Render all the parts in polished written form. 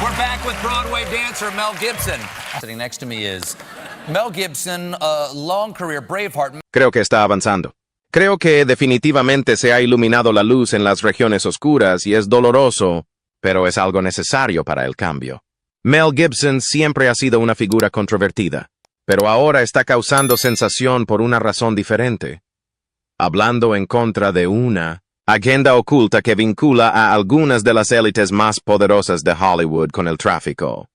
We're back with Broadway dancer Mel Gibson. Sitting next to me is Mel Gibson, long career, Braveheart. Creo que está avanzando. Creo que definitivamente se ha iluminado la luz en las regiones oscuras y es doloroso, pero es algo necesario para el cambio. Mel Gibson siempre ha sido una figura controvertida, pero ahora está causando sensación por una razón diferente. Hablando en contra de una agenda oculta que vincula a algunas de las élites más poderosas de Hollywood con el tráfico.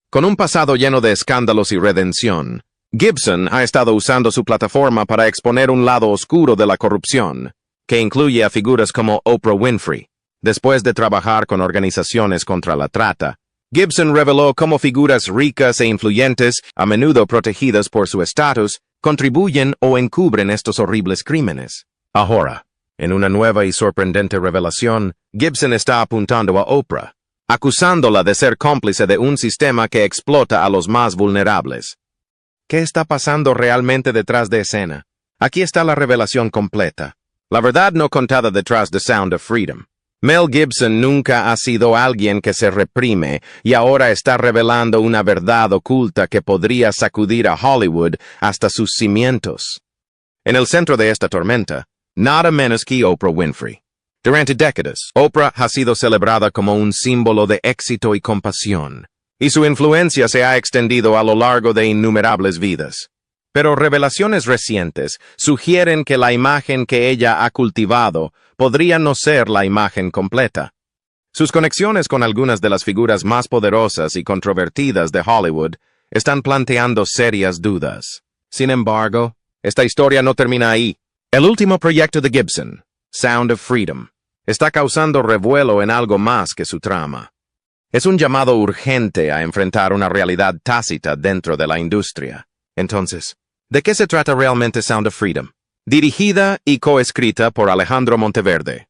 Con un pasado lleno de escándalos y redención, Gibson ha estado usando su plataforma para exponer un lado oscuro de la corrupción, que incluye a figuras como Oprah Winfrey. Después de trabajar con organizaciones contra la trata, Gibson reveló cómo figuras ricas e influyentes, a menudo protegidas por su estatus, contribuyen o encubren estos horribles crímenes. Ahora, en una nueva y sorprendente revelación, Gibson está apuntando a Oprah, acusándola de ser cómplice de un sistema que explota a los más vulnerables. ¿Qué está pasando realmente detrás de escena? Aquí está la revelación completa. La verdad no contada detrás de Sound of Freedom. Mel Gibson nunca ha sido alguien que se reprime y ahora está revelando una verdad oculta que podría sacudir a Hollywood hasta sus cimientos. En el centro de esta tormenta, nada menos que Oprah Winfrey. Durante décadas, Oprah ha sido celebrada como un símbolo de éxito y compasión, y su influencia se ha extendido a lo largo de innumerables vidas. Pero revelaciones recientes sugieren que la imagen que ella ha cultivado podría no ser la imagen completa. Sus conexiones con algunas de las figuras más poderosas y controvertidas de Hollywood están planteando serias dudas. Sin embargo, esta historia no termina ahí. El último proyecto de Gibson, Sound of Freedom, está causando revuelo en algo más que su trama. Es un llamado urgente a enfrentar una realidad tácita dentro de la industria. Entonces, ¿de qué se trata realmente Sound of Freedom? Dirigida y coescrita por Alejandro Monteverde.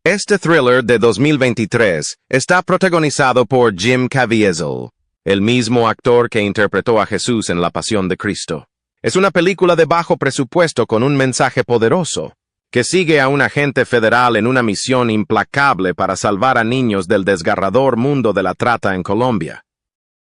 Este thriller de 2023 está protagonizado por Jim Caviezel, el mismo actor que interpretó a Jesús en La Pasión de Cristo. Es una película de bajo presupuesto con un mensaje poderoso, que sigue a un agente federal en una misión implacable para salvar a niños del desgarrador mundo de la trata en Colombia.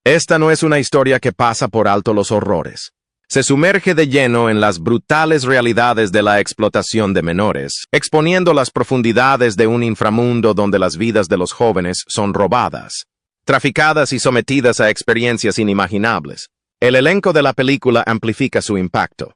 Esta no es una historia que pasa por alto los horrores. Se sumerge de lleno en las brutales realidades de la explotación de menores, exponiendo las profundidades de un inframundo donde las vidas de los jóvenes son robadas, traficadas y sometidas a experiencias inimaginables. El elenco de la película amplifica su impacto.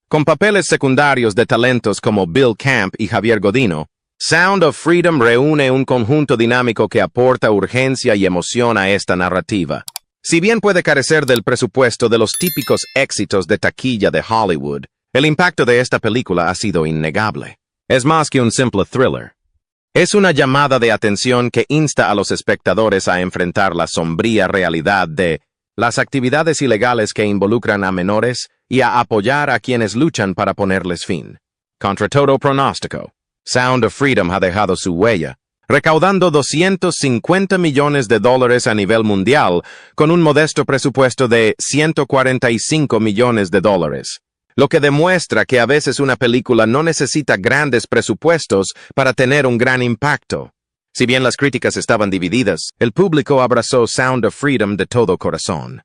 Con papeles secundarios de talentos como Bill Camp y Javier Godino, Sound of Freedom reúne un conjunto dinámico que aporta urgencia y emoción a esta narrativa. Si bien puede carecer del presupuesto de los típicos éxitos de taquilla de Hollywood, el impacto de esta película ha sido innegable. Es más que un simple thriller. Es una llamada de atención que insta a los espectadores a enfrentar la sombría realidad de las actividades ilegales que involucran a menores y a apoyar a quienes luchan para ponerles fin. Contra todo pronóstico, Sound of Freedom ha dejado su huella, recaudando $250 millones a nivel mundial con un modesto presupuesto de $145 millones, lo que demuestra que a veces una película no necesita grandes presupuestos para tener un gran impacto. Si bien las críticas estaban divididas, el público abrazó Sound of Freedom de todo corazón.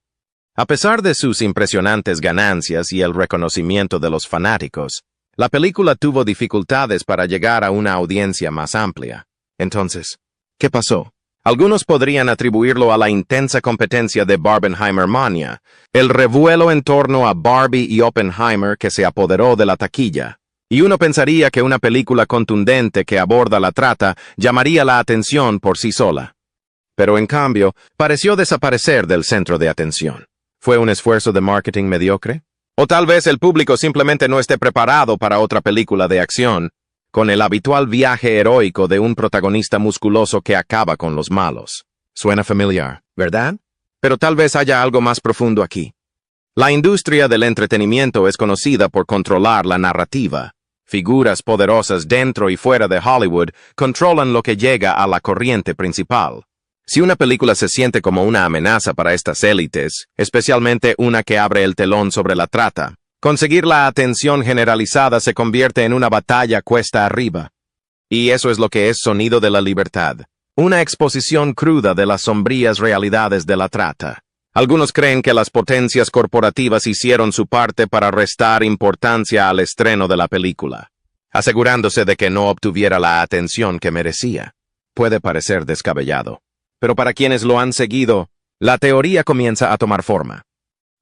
A pesar de sus impresionantes ganancias y el reconocimiento de los fanáticos, la película tuvo dificultades para llegar a una audiencia más amplia. Entonces, ¿qué pasó? Algunos podrían atribuirlo a la intensa competencia de Barbenheimer Mania, el revuelo en torno a Barbie y Oppenheimer que se apoderó de la taquilla. Y uno pensaría que una película contundente que aborda la trata llamaría la atención por sí sola. Pero en cambio, pareció desaparecer del centro de atención. ¿Fue un esfuerzo de marketing mediocre? O tal vez el público simplemente no esté preparado para otra película de acción, con el habitual viaje heroico de un protagonista musculoso que acaba con los malos. Suena familiar, ¿verdad? Pero tal vez haya algo más profundo aquí. La industria del entretenimiento es conocida por controlar la narrativa. Figuras poderosas dentro y fuera de Hollywood controlan lo que llega a la corriente principal. Si una película se siente como una amenaza para estas élites, especialmente una que abre el telón sobre la trata, conseguir la atención generalizada se convierte en una batalla cuesta arriba. Y eso es lo que es Sonido de la Libertad. una exposición cruda de las sombrías realidades de la trata. Algunos creen que las potencias corporativas hicieron su parte para restar importancia al estreno de la película, asegurándose de que no obtuviera la atención que merecía. Puede parecer descabellado, pero para quienes lo han seguido, la teoría comienza a tomar forma.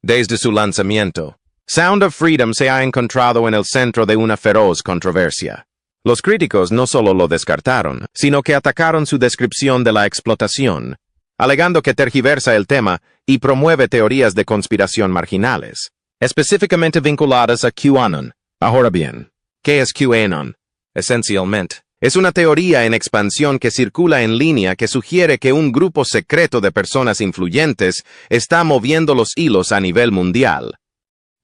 Desde su lanzamiento, Sound of Freedom se ha encontrado en el centro de una feroz controversia. Los críticos no solo lo descartaron, sino que atacaron su descripción de la explotación, alegando que tergiversa el tema y promueve teorías de conspiración marginales, específicamente vinculadas a QAnon. Ahora bien, ¿qué es QAnon? Esencialmente, es una teoría en expansión que circula en línea que sugiere que un grupo secreto de personas influyentes está moviendo los hilos a nivel mundial.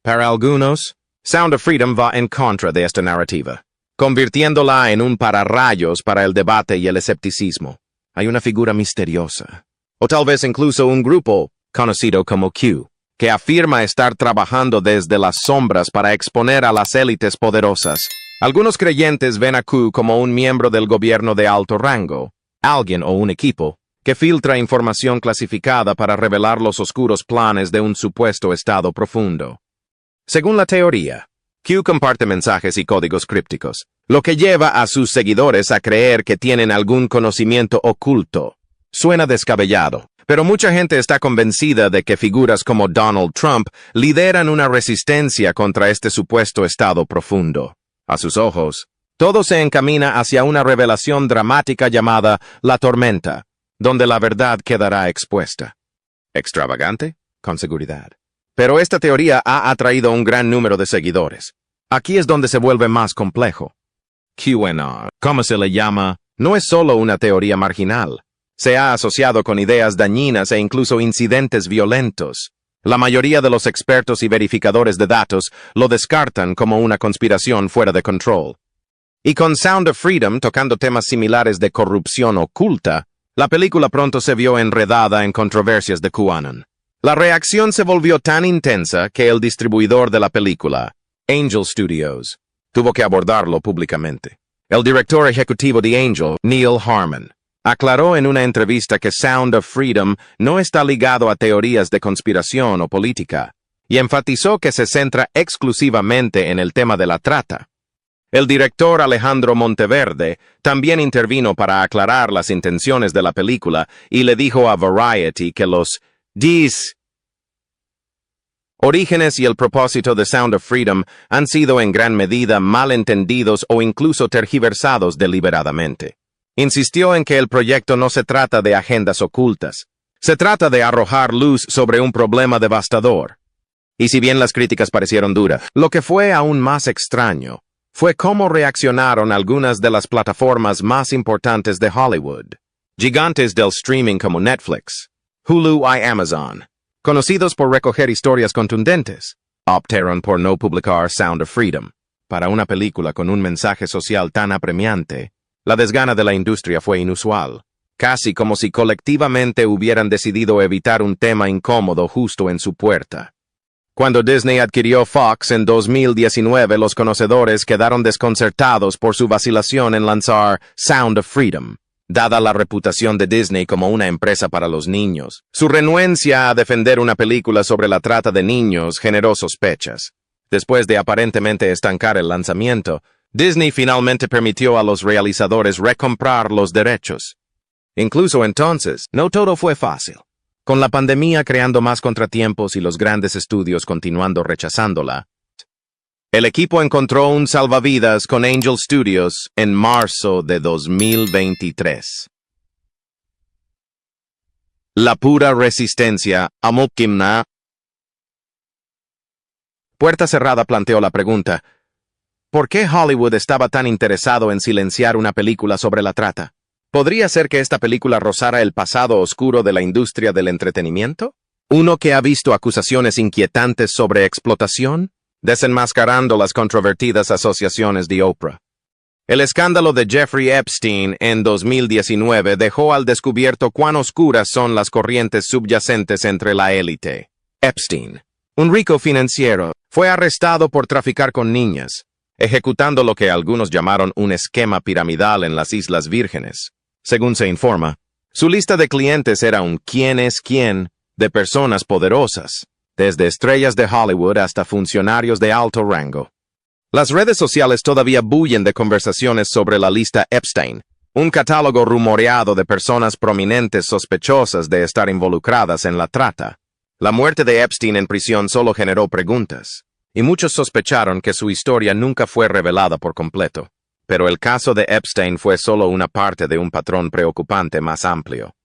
Para algunos, Sound of Freedom va en contra de esta narrativa, convirtiéndola en un pararrayos para el debate y el escepticismo. Hay una figura misteriosa, o tal vez incluso un grupo, conocido como Q, que afirma estar trabajando desde las sombras para exponer a las élites poderosas. Algunos creyentes ven a Q como un miembro del gobierno de alto rango, alguien o un equipo, que filtra información clasificada para revelar los oscuros planes de un supuesto estado profundo. Según la teoría, Q comparte mensajes y códigos crípticos, lo que lleva a sus seguidores a creer que tienen algún conocimiento oculto. Suena descabellado, pero mucha gente está convencida de que figuras como Donald Trump lideran una resistencia contra este supuesto estado profundo. A sus ojos, todo se encamina hacia una revelación dramática llamada La Tormenta, donde la verdad quedará expuesta. ¿Extravagante? Con seguridad. Pero esta teoría ha atraído un gran número de seguidores. Aquí es donde se vuelve más complejo. QAnon, como se le llama, no es solo una teoría marginal. Se ha asociado con ideas dañinas e incluso incidentes violentos. La mayoría de los expertos y verificadores de datos lo descartan como una conspiración fuera de control. Y con Sound of Freedom tocando temas similares de corrupción oculta, la película pronto se vio enredada en controversias de QAnon. La reacción se volvió tan intensa que el distribuidor de la película, Angel Studios, tuvo que abordarlo públicamente. El director ejecutivo de Angel, Neil Harmon, aclaró en una entrevista que Sound of Freedom no está ligado a teorías de conspiración o política, y enfatizó que se centra exclusivamente en el tema de la trata. El director Alejandro Monteverde también intervino para aclarar las intenciones de la película y le dijo a Variety que los orígenes y el propósito de Sound of Freedom han sido en gran medida malentendidos o incluso tergiversados deliberadamente. Insistió en que el proyecto no se trata de agendas ocultas. Se trata de arrojar luz sobre un problema devastador. Y si bien las críticas parecieron duras, lo que fue aún más extraño fue cómo reaccionaron algunas de las plataformas más importantes de Hollywood. Gigantes del streaming como Netflix, Hulu y Amazon, conocidos por recoger historias contundentes, optaron por no publicar Sound of Freedom. Para una película con un mensaje social tan apremiante, la desgana de la industria fue inusual, casi como si colectivamente hubieran decidido evitar un tema incómodo justo en su puerta. Cuando Disney adquirió Fox en 2019, los conocedores quedaron desconcertados por su vacilación en lanzar Sound of Freedom. Dada la reputación de Disney como una empresa para los niños, su renuencia a defender una película sobre la trata de niños generó sospechas. Después de aparentemente estancar el lanzamiento, Disney finalmente permitió a los realizadores recomprar los derechos. Incluso entonces, no todo fue fácil. Con la pandemia creando más contratiempos y los grandes estudios continuando rechazándola, el equipo encontró un salvavidas con Angel Studios en marzo de 2023. La pura resistencia a Mukimna. Puerta Cerrada planteó la pregunta: ¿por qué Hollywood estaba tan interesado en silenciar una película sobre la trata? ¿Podría ser que esta película rozara el pasado oscuro de la industria del entretenimiento? ¿Uno que ha visto acusaciones inquietantes sobre explotación? Desenmascarando las controvertidas asociaciones de Oprah. El escándalo de Jeffrey Epstein en 2019 dejó al descubierto cuán oscuras son las corrientes subyacentes entre la élite. Epstein, un rico financiero, fue arrestado por traficar con niñas, ejecutando lo que algunos llamaron un esquema piramidal en las Islas Vírgenes. Según se informa, su lista de clientes era un quién es quién de personas poderosas, desde estrellas de Hollywood hasta funcionarios de alto rango. Las redes sociales todavía bullen de conversaciones sobre la lista Epstein, un catálogo rumoreado de personas prominentes sospechosas de estar involucradas en la trata. La muerte de Epstein en prisión solo generó preguntas, y muchos sospecharon que su historia nunca fue revelada por completo. Pero el caso de Epstein fue solo una parte de un patrón preocupante más amplio.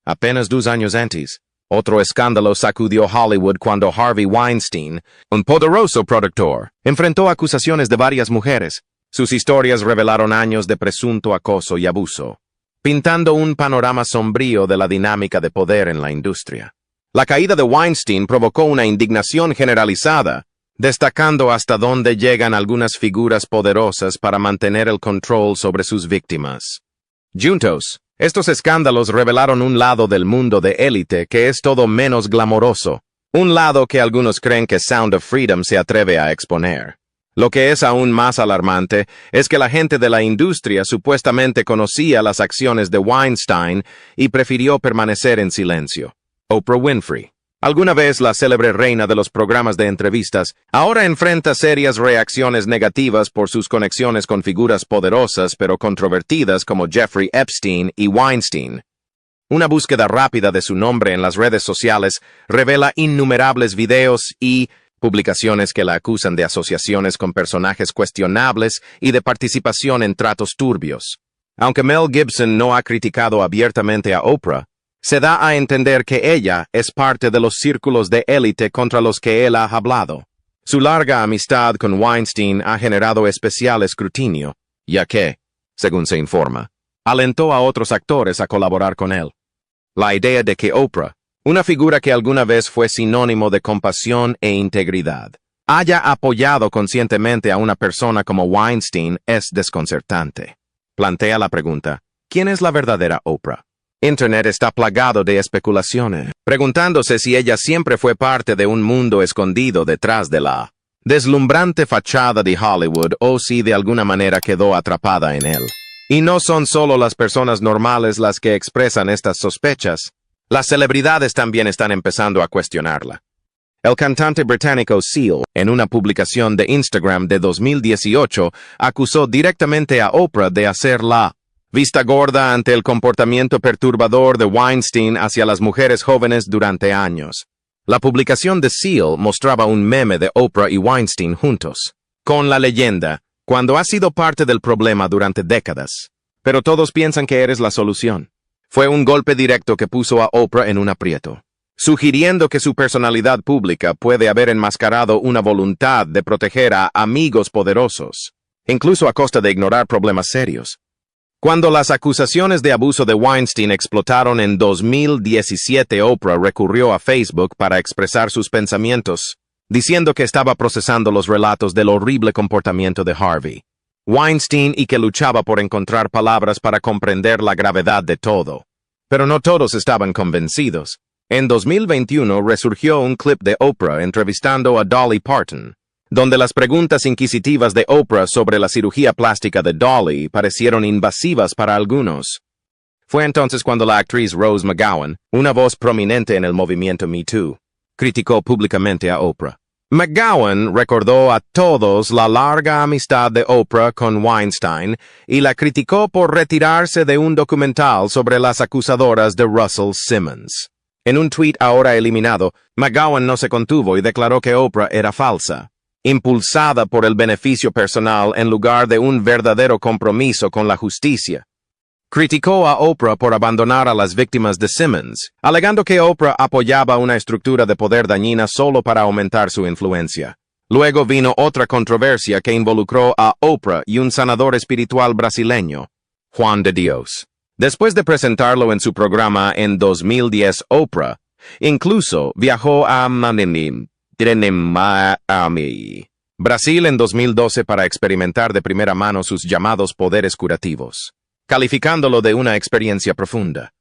Apenas 2 años antes, otro escándalo sacudió Hollywood cuando Harvey Weinstein, un poderoso productor, enfrentó acusaciones de varias mujeres. Sus historias revelaron años de presunto acoso y abuso, pintando un panorama sombrío de la dinámica de poder en la industria. La caída de Weinstein provocó una indignación generalizada, destacando hasta dónde llegan algunas figuras poderosas para mantener el control sobre sus víctimas. Juntos, estos escándalos revelaron un lado del mundo de élite que es todo menos glamoroso, un lado que algunos creen que Sound of Freedom se atreve a exponer. Lo que es aún más alarmante es que la gente de la industria supuestamente conocía las acciones de Weinstein y prefirió permanecer en silencio. Oprah Winfrey, alguna vez la célebre reina de los programas de entrevistas, ahora enfrenta serias reacciones negativas por sus conexiones con figuras poderosas pero controvertidas como Jeffrey Epstein y Weinstein. Una búsqueda rápida de su nombre en las redes sociales revela innumerables videos y publicaciones que la acusan de asociaciones con personajes cuestionables y de participación en tratos turbios. Aunque Mel Gibson no ha criticado abiertamente a Oprah, se da a entender que ella es parte de los círculos de élite contra los que él ha hablado. Su larga amistad con Weinstein ha generado especial escrutinio, ya que, según se informa, alentó a otros actores a colaborar con él. La idea de que Oprah, una figura que alguna vez fue sinónimo de compasión e integridad, haya apoyado conscientemente a una persona como Weinstein es desconcertante. Plantea la pregunta, ¿quién es la verdadera Oprah? Internet está plagado de especulaciones, preguntándose si ella siempre fue parte de un mundo escondido detrás de la deslumbrante fachada de Hollywood o si de alguna manera quedó atrapada en él. Y no son solo las personas normales las que expresan estas sospechas, las celebridades también están empezando a cuestionarla. El cantante británico Seal, en una publicación de Instagram de 2018, acusó directamente a Oprah de hacer la vista gorda ante el comportamiento perturbador de Weinstein hacia las mujeres jóvenes durante años. La publicación de Seal mostraba un meme de Oprah y Weinstein juntos, con la leyenda, cuando has sido parte del problema durante décadas, pero todos piensan que eres la solución. Fue un golpe directo que puso a Oprah en un aprieto, sugiriendo que su personalidad pública puede haber enmascarado una voluntad de proteger a amigos poderosos, incluso a costa de ignorar problemas serios. Cuando las acusaciones de abuso de Weinstein explotaron en 2017, Oprah recurrió a Facebook para expresar sus pensamientos, diciendo que estaba procesando los relatos del horrible comportamiento de Harvey Weinstein y que luchaba por encontrar palabras para comprender la gravedad de todo. Pero no todos estaban convencidos. En 2021 resurgió un clip de Oprah entrevistando a Dolly Parton, donde las preguntas inquisitivas de Oprah sobre la cirugía plástica de Dolly parecieron invasivas para algunos. Fue entonces cuando la actriz Rose McGowan, una voz prominente en el movimiento Me Too, criticó públicamente a Oprah. McGowan recordó a todos la larga amistad de Oprah con Weinstein y la criticó por retirarse de un documental sobre las acusadoras de Russell Simmons. En un tuit ahora eliminado, McGowan no se contuvo y declaró que Oprah era falsa, impulsada por el beneficio personal en lugar de un verdadero compromiso con la justicia. Criticó a Oprah por abandonar a las víctimas de Simmons, alegando que Oprah apoyaba una estructura de poder dañina solo para aumentar su influencia. Luego vino otra controversia que involucró a Oprah y un sanador espiritual brasileño, Juan de Dios. Después de presentarlo en su programa en 2010, Oprah incluso viajó a Miami, Brasil en 2012 para experimentar de primera mano sus llamados poderes curativos, calificándolo de una experiencia profunda.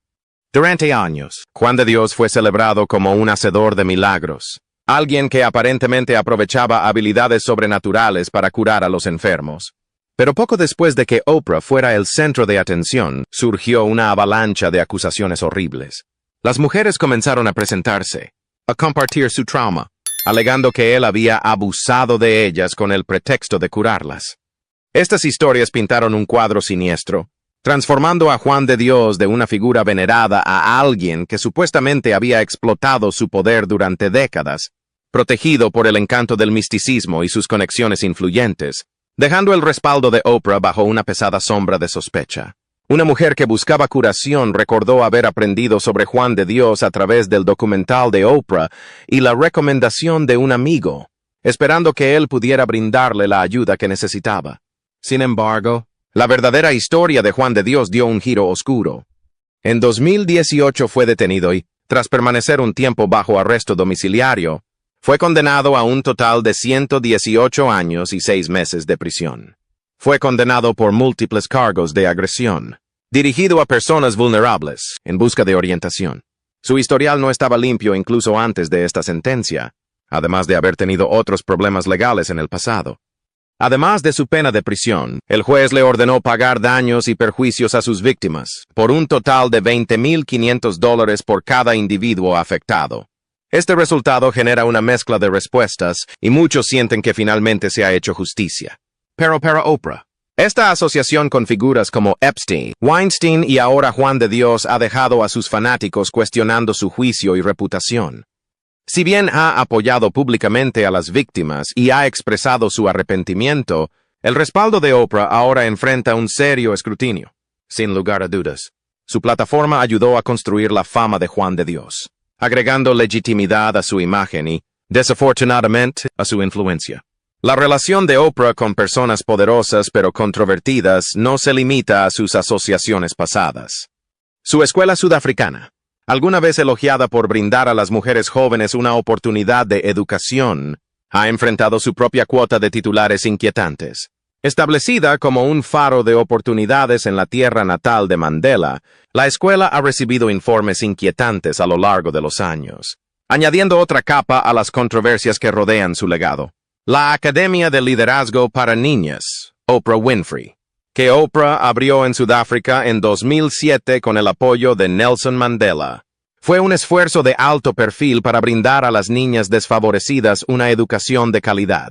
Durante años, Juan de Dios fue celebrado como un hacedor de milagros, alguien que aparentemente aprovechaba habilidades sobrenaturales para curar a los enfermos. Pero poco después de que Oprah fuera el centro de atención, surgió una avalancha de acusaciones horribles. Las mujeres comenzaron a presentarse, a compartir su trauma, alegando que él había abusado de ellas con el pretexto de curarlas. Estas historias pintaron un cuadro siniestro, transformando a Juan de Dios de una figura venerada a alguien que supuestamente había explotado su poder durante décadas, protegido por el encanto del misticismo y sus conexiones influyentes, dejando el respaldo de Oprah bajo una pesada sombra de sospecha. Una mujer que buscaba curación recordó haber aprendido sobre Juan de Dios a través del documental de Oprah y la recomendación de un amigo, esperando que él pudiera brindarle la ayuda que necesitaba. Sin embargo, la verdadera historia de Juan de Dios dio un giro oscuro. En 2018 fue detenido y, tras permanecer un tiempo bajo arresto domiciliario, fue condenado a un total de 118 años y 6 meses de prisión. Fue condenado por múltiples cargos de agresión, dirigido a personas vulnerables, en busca de orientación. Su historial no estaba limpio incluso antes de esta sentencia, además de haber tenido otros problemas legales en el pasado. Además de su pena de prisión, el juez le ordenó pagar daños y perjuicios a sus víctimas, por un total de $20,500 por cada individuo afectado. Este resultado genera una mezcla de respuestas y muchos sienten que finalmente se ha hecho justicia. Pero para Oprah, esta asociación con figuras como Epstein, Weinstein y ahora Juan de Dios ha dejado a sus fanáticos cuestionando su juicio y reputación. Si bien ha apoyado públicamente a las víctimas y ha expresado su arrepentimiento, el respaldo de Oprah ahora enfrenta un serio escrutinio. Sin lugar a dudas, su plataforma ayudó a construir la fama de Juan de Dios, agregando legitimidad a su imagen y, desafortunadamente, a su influencia. La relación de Oprah con personas poderosas pero controvertidas no se limita a sus asociaciones pasadas. Su escuela sudafricana, alguna vez elogiada por brindar a las mujeres jóvenes una oportunidad de educación, ha enfrentado su propia cuota de titulares inquietantes. Establecida como un faro de oportunidades en la tierra natal de Mandela, la escuela ha recibido informes inquietantes a lo largo de los años, añadiendo otra capa a las controversias que rodean su legado. La Academia de Liderazgo para Niñas, Oprah Winfrey, que Oprah abrió en Sudáfrica en 2007 con el apoyo de Nelson Mandela, fue un esfuerzo de alto perfil para brindar a las niñas desfavorecidas una educación de calidad.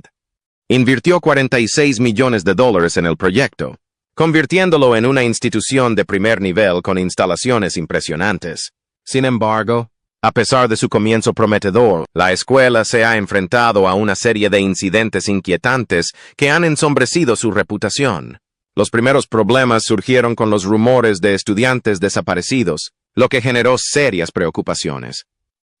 Invirtió $46 millones en el proyecto, convirtiéndolo en una institución de primer nivel con instalaciones impresionantes. Sin embargo, a pesar de su comienzo prometedor, la escuela se ha enfrentado a una serie de incidentes inquietantes que han ensombrecido su reputación. Los primeros problemas surgieron con los rumores de estudiantes desaparecidos, lo que generó serias preocupaciones.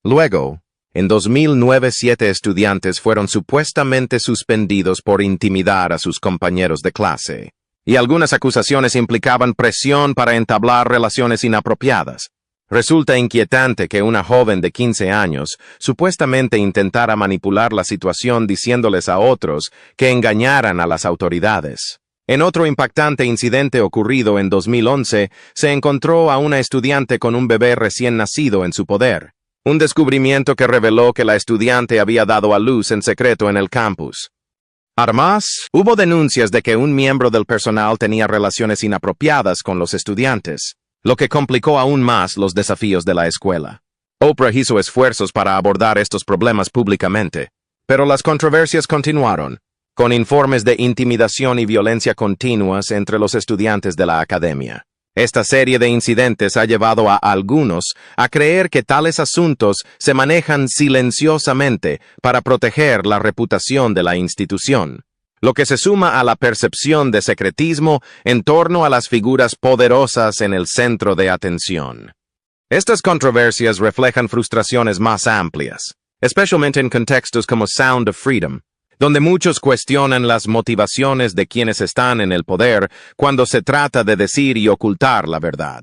Luego, en 2009, 7 estudiantes fueron supuestamente suspendidos por intimidar a sus compañeros de clase, y algunas acusaciones implicaban presión para entablar relaciones inapropiadas. Resulta inquietante que una joven de 15 años supuestamente intentara manipular la situación diciéndoles a otros que engañaran a las autoridades. En otro impactante incidente ocurrido en 2011, se encontró a una estudiante con un bebé recién nacido en su poder. Un descubrimiento que reveló que la estudiante había dado a luz en secreto en el campus. Además, hubo denuncias de que un miembro del personal tenía relaciones inapropiadas con los estudiantes, lo que complicó aún más los desafíos de la escuela. Oprah hizo esfuerzos para abordar estos problemas públicamente, pero las controversias continuaron, con informes de intimidación y violencia continuas entre los estudiantes de la academia. Esta serie de incidentes ha llevado a algunos a creer que tales asuntos se manejan silenciosamente para proteger la reputación de la institución, lo que se suma a la percepción de secretismo en torno a las figuras poderosas en el centro de atención. Estas controversias reflejan frustraciones más amplias, especialmente en contextos como Sound of Freedom, donde muchos cuestionan las motivaciones de quienes están en el poder cuando se trata de decir y ocultar la verdad.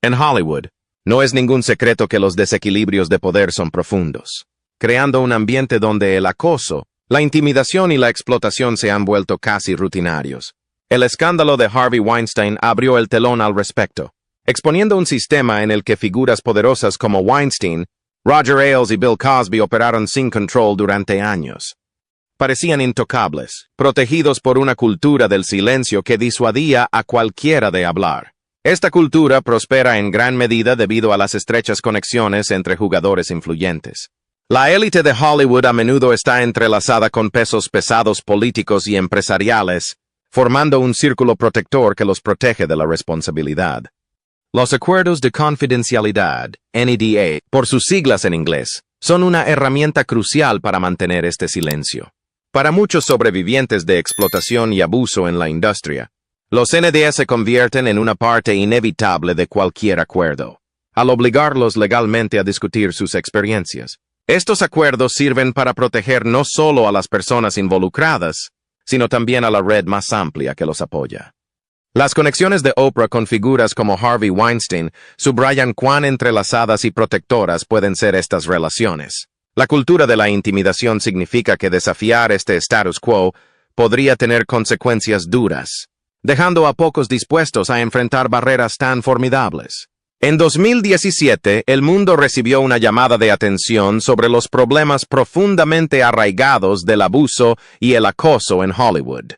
En Hollywood, no es ningún secreto que los desequilibrios de poder son profundos, creando un ambiente donde el acoso, la intimidación y la explotación se han vuelto casi rutinarios. El escándalo de Harvey Weinstein abrió el telón al respecto, exponiendo un sistema en el que figuras poderosas como Weinstein, Roger Ailes y Bill Cosby operaron sin control durante años. Parecían intocables, protegidos por una cultura del silencio que disuadía a cualquiera de hablar. Esta cultura prospera en gran medida debido a las estrechas conexiones entre jugadores influyentes. La élite de Hollywood a menudo está entrelazada con pesos pesados políticos y empresariales, formando un círculo protector que los protege de la responsabilidad. Los acuerdos de confidencialidad, NDA, por sus siglas en inglés, son una herramienta crucial para mantener este silencio. Para muchos sobrevivientes de explotación y abuso en la industria, los NDA se convierten en una parte inevitable de cualquier acuerdo, al obligarlos legalmente a discutir sus experiencias. Estos acuerdos sirven para proteger no solo a las personas involucradas, sino también a la red más amplia que los apoya. Las conexiones de Oprah con figuras como Harvey Weinstein subrayan cuán entrelazadas y protectoras pueden ser estas relaciones. La cultura de la intimidación significa que desafiar este status quo podría tener consecuencias duras, dejando a pocos dispuestos a enfrentar barreras tan formidables. En 2017, el mundo recibió una llamada de atención sobre los problemas profundamente arraigados del abuso y el acoso en Hollywood.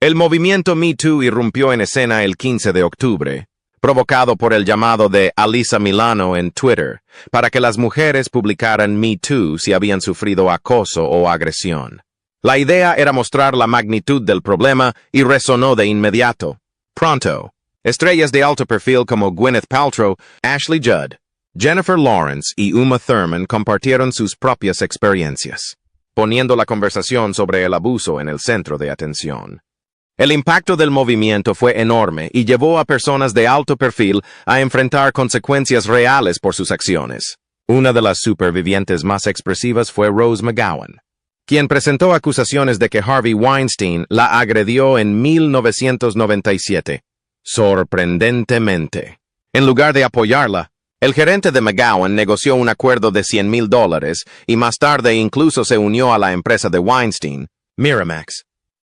El movimiento Me Too irrumpió en escena el 15 de octubre, provocado por el llamado de Alyssa Milano en Twitter, para que las mujeres publicaran Me Too si habían sufrido acoso o agresión. La idea era mostrar la magnitud del problema y resonó de inmediato. Pronto, estrellas de alto perfil como Gwyneth Paltrow, Ashley Judd, Jennifer Lawrence y Uma Thurman compartieron sus propias experiencias, poniendo la conversación sobre el abuso en el centro de atención. El impacto del movimiento fue enorme y llevó a personas de alto perfil a enfrentar consecuencias reales por sus acciones. Una de las supervivientes más expresivas fue Rose McGowan, quien presentó acusaciones de que Harvey Weinstein la agredió en 1997. Sorprendentemente, en lugar de apoyarla, el gerente de McGowan negoció un acuerdo de $100,000 y más tarde incluso se unió a la empresa de Weinstein, Miramax.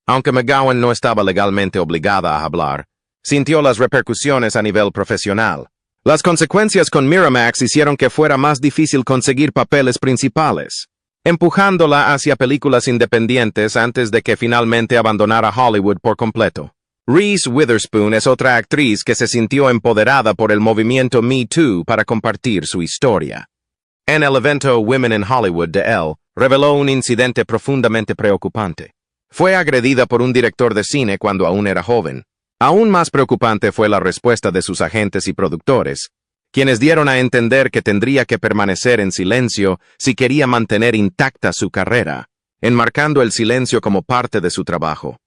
Aunque McGowan no estaba legalmente obligada a hablar, sintió las repercusiones a nivel profesional. Las consecuencias con Miramax hicieron que fuera más difícil conseguir papeles principales, empujándola hacia películas independientes antes de que finalmente abandonara Hollywood por completo. Reese Witherspoon es otra actriz que se sintió empoderada por el movimiento Me Too para compartir su historia. En el evento Women in Hollywood de Elle, reveló un incidente profundamente preocupante. Fue agredida por un director de cine cuando aún era joven. Aún más preocupante fue la respuesta de sus agentes y productores, quienes dieron a entender que tendría que permanecer en silencio si quería mantener intacta su carrera, enmarcando el silencio como parte de su trabajo.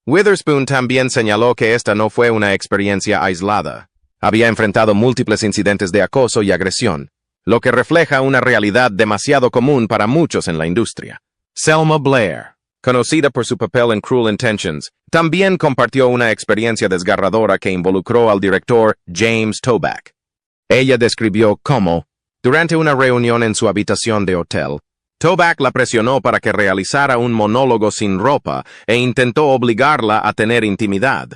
Witherspoon también señaló que esta no fue una experiencia aislada. Había enfrentado múltiples incidentes de acoso y agresión, lo que refleja una realidad demasiado común para muchos en la industria. Selma Blair, conocida por su papel en Cruel Intentions, también compartió una experiencia desgarradora que involucró al director James Toback. Ella describió cómo, durante una reunión en su habitación de hotel, Toback la presionó para que realizara un monólogo sin ropa e intentó obligarla a tener intimidad.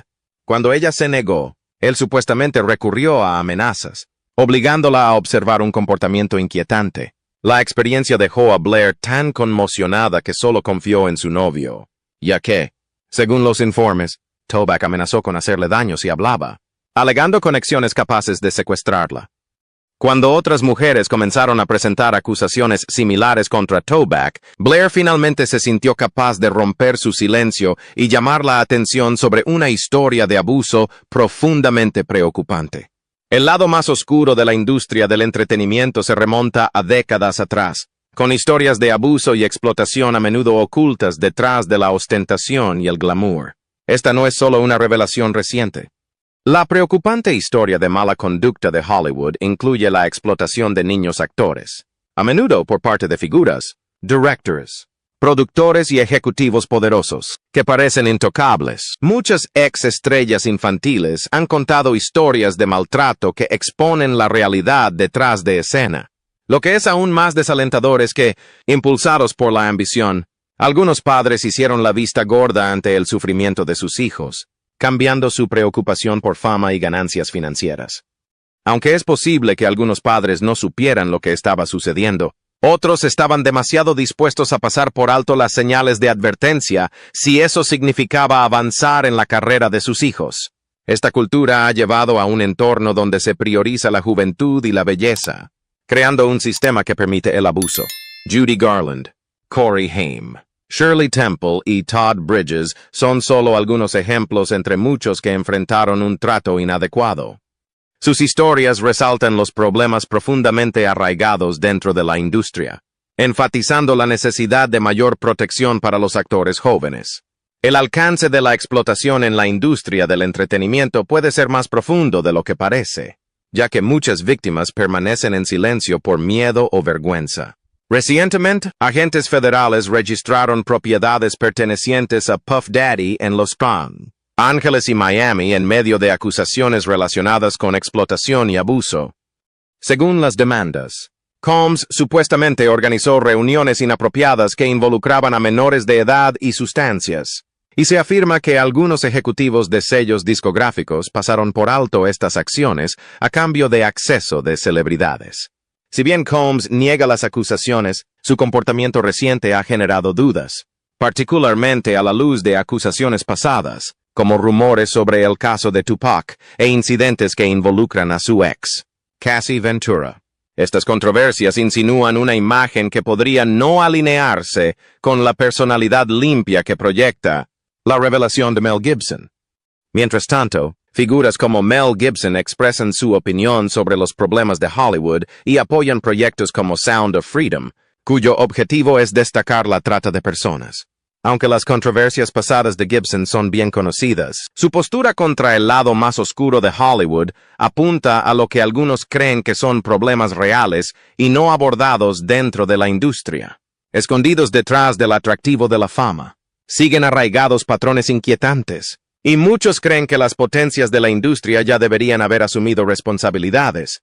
Cuando ella se negó, él supuestamente recurrió a amenazas, obligándola a observar un comportamiento inquietante. La experiencia dejó a Blair tan conmocionada que solo confió en su novio, ya que, según los informes, Toback amenazó con hacerle daño si hablaba, alegando conexiones capaces de secuestrarla. Cuando otras mujeres comenzaron a presentar acusaciones similares contra Toback, Blair finalmente se sintió capaz de romper su silencio y llamar la atención sobre una historia de abuso profundamente preocupante. El lado más oscuro de la industria del entretenimiento se remonta a décadas atrás, con historias de abuso y explotación a menudo ocultas detrás de la ostentación y el glamour. Esta no es solo una revelación reciente. La preocupante historia de mala conducta de Hollywood incluye la explotación de niños actores, a menudo por parte de figuras, directors, productores y ejecutivos poderosos, que parecen intocables. Muchas ex-estrellas infantiles han contado historias de maltrato que exponen la realidad detrás de escena. Lo que es aún más desalentador es que, impulsados por la ambición, algunos padres hicieron la vista gorda ante el sufrimiento de sus hijos, cambiando su preocupación por fama y ganancias financieras. Aunque es posible que algunos padres no supieran lo que estaba sucediendo, Otros estaban demasiado dispuestos a pasar por alto las señales de advertencia si eso significaba avanzar en la carrera de sus hijos. Esta cultura ha llevado a un entorno donde se prioriza la juventud y la belleza, creando un sistema que permite el abuso. Judy Garland, Corey Haim, Shirley Temple y Todd Bridges son solo algunos ejemplos entre muchos que enfrentaron un trato inadecuado. Sus historias resaltan los problemas profundamente arraigados dentro de la industria, enfatizando la necesidad de mayor protección para los actores jóvenes. El alcance de la explotación en la industria del entretenimiento puede ser más profundo de lo que parece, ya que muchas víctimas permanecen en silencio por miedo o vergüenza. Recientemente, agentes federales registraron propiedades pertenecientes a Puff Daddy en Los Ángeles y Miami en medio de acusaciones relacionadas con explotación y abuso. Según las demandas, Combs supuestamente organizó reuniones inapropiadas que involucraban a menores de edad y sustancias, y se afirma que algunos ejecutivos de sellos discográficos pasaron por alto estas acciones a cambio de acceso de celebridades. Si bien Combs niega las acusaciones, su comportamiento reciente ha generado dudas, particularmente a la luz de acusaciones pasadas, como rumores sobre el caso de Tupac e incidentes que involucran a su ex, Cassie Ventura. Estas controversias insinúan una imagen que podría no alinearse con la personalidad limpia que proyecta la revelación de Mel Gibson. Mientras tanto, figuras como Mel Gibson expresan su opinión sobre los problemas de Hollywood y apoyan proyectos como Sound of Freedom, cuyo objetivo es destacar la trata de personas. Aunque las controversias pasadas de Gibson son bien conocidas, su postura contra el lado más oscuro de Hollywood apunta a lo que algunos creen que son problemas reales y no abordados dentro de la industria. Escondidos detrás del atractivo de la fama, siguen arraigados patrones inquietantes, y muchos creen que las potencias de la industria ya deberían haber asumido responsabilidades.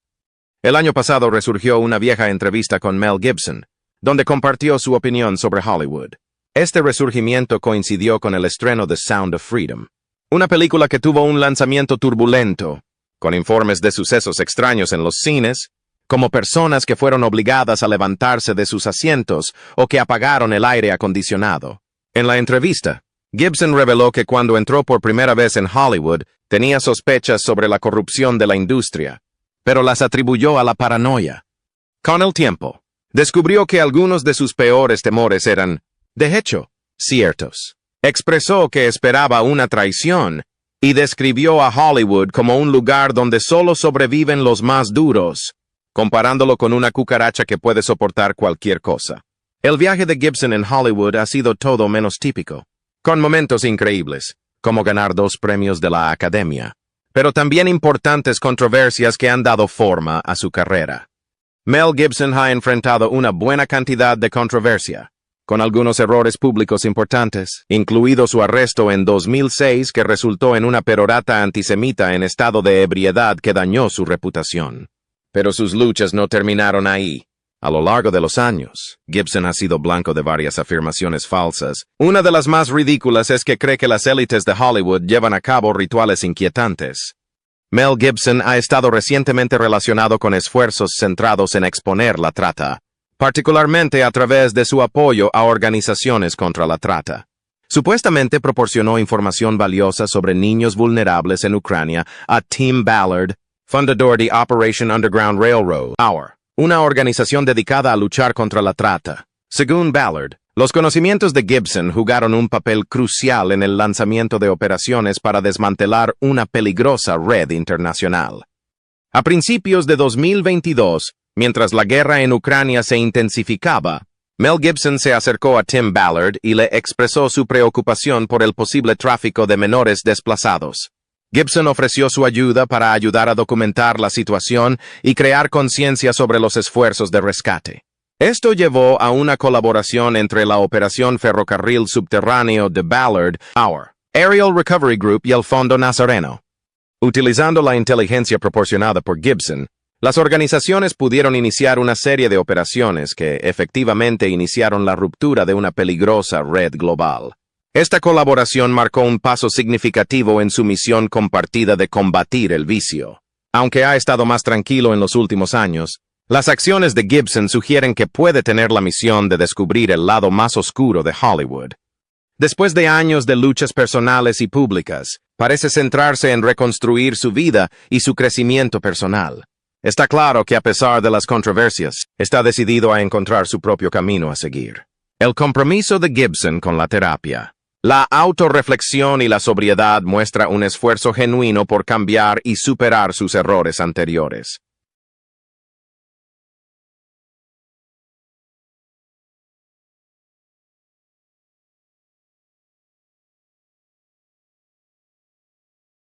El año pasado resurgió una vieja entrevista con Mel Gibson, donde compartió su opinión sobre Hollywood. Este resurgimiento coincidió con el estreno de Sound of Freedom, una película que tuvo un lanzamiento turbulento, con informes de sucesos extraños en los cines, como personas que fueron obligadas a levantarse de sus asientos o que apagaron el aire acondicionado. En la entrevista, Gibson reveló que cuando entró por primera vez en Hollywood, tenía sospechas sobre la corrupción de la industria, pero las atribuyó a la paranoia. Con el tiempo, descubrió que algunos de sus peores temores eran, de hecho, ciertos. Expresó que esperaba una traición y describió a Hollywood como un lugar donde solo sobreviven los más duros, comparándolo con una cucaracha que puede soportar cualquier cosa. El viaje de Gibson en Hollywood ha sido todo menos típico, con momentos increíbles, como ganar 2 premios de la Academia, pero también importantes controversias que han dado forma a su carrera. Mel Gibson ha enfrentado una buena cantidad de controversia, con algunos errores públicos importantes, incluido su arresto en 2006 que resultó en una perorata antisemita en estado de ebriedad que dañó su reputación. Pero sus luchas no terminaron ahí. A lo largo de los años, Gibson ha sido blanco de varias afirmaciones falsas. Una de las más ridículas es que cree que las élites de Hollywood llevan a cabo rituales inquietantes. Mel Gibson ha estado recientemente relacionado con esfuerzos centrados en exponer la trata, particularmente a través de su apoyo a organizaciones contra la trata. Supuestamente proporcionó información valiosa sobre niños vulnerables en Ucrania a Tim Ballard, fundador de Operation Underground Railroad, una organización dedicada a luchar contra la trata. Según Ballard, los conocimientos de Gibson jugaron un papel crucial en el lanzamiento de operaciones para desmantelar una peligrosa red internacional. A principios de 2022, mientras la guerra en Ucrania se intensificaba, Mel Gibson se acercó a Tim Ballard y le expresó su preocupación por el posible tráfico de menores desplazados. Gibson ofreció su ayuda para ayudar a documentar la situación y crear conciencia sobre los esfuerzos de rescate. Esto llevó a una colaboración entre la Operación Ferrocarril Subterráneo de Ballard, Aerial Recovery Group y el Fondo Nazareno. Utilizando la inteligencia proporcionada por Gibson, las organizaciones pudieron iniciar una serie de operaciones que efectivamente iniciaron la ruptura de una peligrosa red global. Esta colaboración marcó un paso significativo en su misión compartida de combatir el vicio. Aunque ha estado más tranquilo en los últimos años, Las acciones de Gibson sugieren que puede tener la misión de descubrir el lado más oscuro de Hollywood. Después de años de luchas personales y públicas, parece centrarse en reconstruir su vida y su crecimiento personal. Está claro que a pesar de las controversias, está decidido a encontrar su propio camino a seguir. El compromiso de Gibson con la terapia. La autorreflexión y la sobriedad muestra un esfuerzo genuino por cambiar y superar sus errores anteriores.